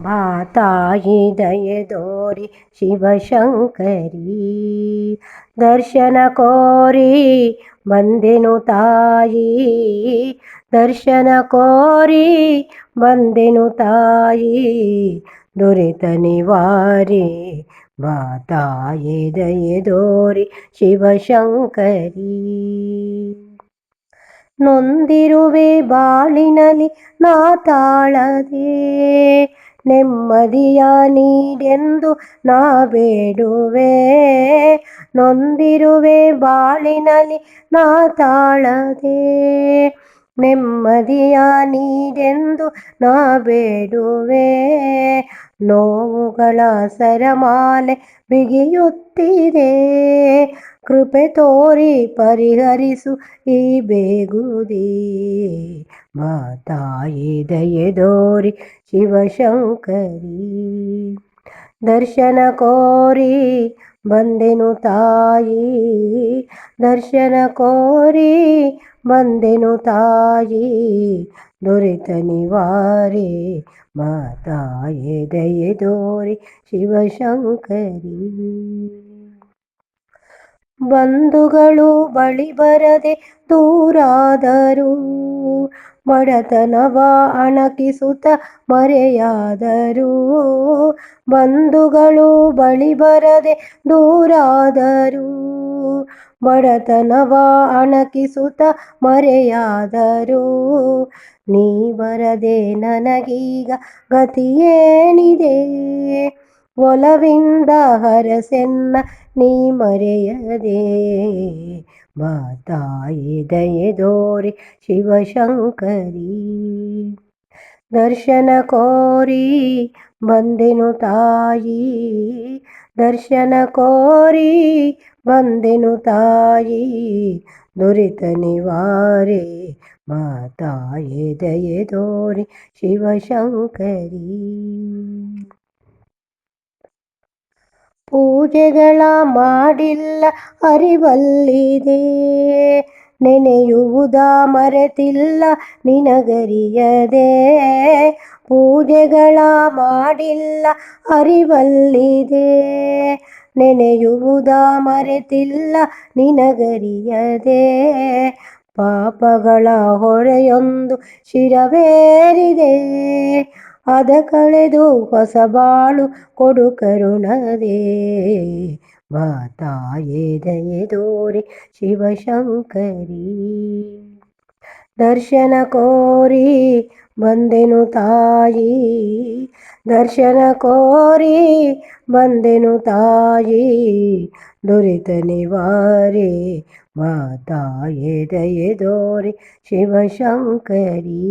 ಬಾತಾಯಿ ದಯೆ ದೋರಿ ಶಿವಶಂಕರಿ, ದರ್ಶನ ಕೋರಿ ಬಂದೆನು ತಾಯಿ, ದರ್ಶನ ಕೋರಿ ಬಂದೆನು ತಾಯಿ, ದುರಿತ ನಿವಾರಿ ಬಾತಾಯಿ ದಯೆ ದೋರಿ ಶಿವಶಂಕರಿ. ನೊಂದಿರುವೆ ಬಾಳಿನಲ್ಲಿ ನಾ ತಾಳದೆ, ನೆಮ್ಮದಿಯ ನೀಡೆಂದು ನಾ ಬೇಡುವೆ. ನೊಂದಿರುವೆ ಬಾಳಿನಲ್ಲಿ ನಾ ತಾಳದೆ, ನೆಮ್ಮದಿಯ ನೀಡೆಂದು ನಾ ಬೇಡುವೆ. ನೋವುಗಳ ಸರಮಾಲೆ ಬಿಗಿಯುತ್ತಿದೆ, ಕೃಪೆ ತೋರಿ ಪರಿಹರಿಸು ಈ ಬೇಗುದಿ. ಬಾತಾಯಿ ದಯೆ ದೋರಿ ಶಿವಶಂಕರಿ, ದರ್ಶನ ಕೋರಿ ಬಂದೆನು ತಾಯಿ, ದರ್ಶನ ಕೋರಿ ಬಂದೆನು ತಾಯಿ, ದುರಿತ ನಿವಾರಿ ಬಾತಾಯಿ ದಯೆ ದೋರಿ ಶಿವಶಂಕರಿ. ಬಂಧುಗಳು ಬಳಿ ಬರದೆ ದೂರಾದರು, ಬಡತನವ ಅಣಕಿಸುತ್ತ ಮರೆಯಾದರು. ಬಂಧುಗಳು ಬಳಿ ಬರದೆ ದೂರಾದರು, ಬಡತನವ ಅಣಕಿಸುತ್ತ ಮರೆಯಾದರು. ನೀ ಬರದೆ ನನಗೀಗ ಗತಿಯೇನಿದೆ, ಒಲವಿಂದ ಹರಸೆನ್ನ ನೀ ಮರೆಯದೆ. ಬಾತಾಯಿ ದಯೆ ದೋರಿ ಶಿವಶಂಕರಿ, ದರ್ಶನ ಕೋರಿ ಬಂದೆನು ತಾಯಿ, ದರ್ಶನ ಕೋರಿ ಬಂದೆನು ತಾಯಿ, ದುರಿತ ನಿವಾರಿ ಬಾತಾಯಿ ದಯೆ ದೋರಿ ಶಿವಶಂಕರಿ. ಪೂಜೆಗಳ ಮಾಡಿಲ್ಲ ಅರಿವಲ್ಲಿದೆ, ನೆನೆಯುವುದ ಮರೆತಿಲ್ಲ ನಿನಗರಿಯದೆ. ಪೂಜೆಗಳ ಮಾಡಿಲ್ಲ ಅರಿವಲ್ಲಿದೆ, ನೆನೆಯುವುದ ಮರೆತಿಲ್ಲ ನಿನಗರಿಯದೆ. ಪಾಪಗಳ ಹೊರೆಯೊಂದು ಶಿರವೇರಿದೆ, ಅದ ಕಳೆದು ಹೊಸ ಬಾಳು ಕೊಡು ಕರುಣದೆ. ಬಾತಾಯಿ ದಯೆ ದೋರಿ ಶಿವಶಂಕರಿ, ದರ್ಶನ ಕೋರಿ ಬಂದೆನು ತಾಯಿ, ದರ್ಶನ ಕೋರಿ ಬಂದೆನು ತಾಯಿ, ದುರಿತ ನಿವಾರಿ ಬಾತಾಯಿ ದಯೆ ದೋರಿ ಶಿವಶಂಕರಿ.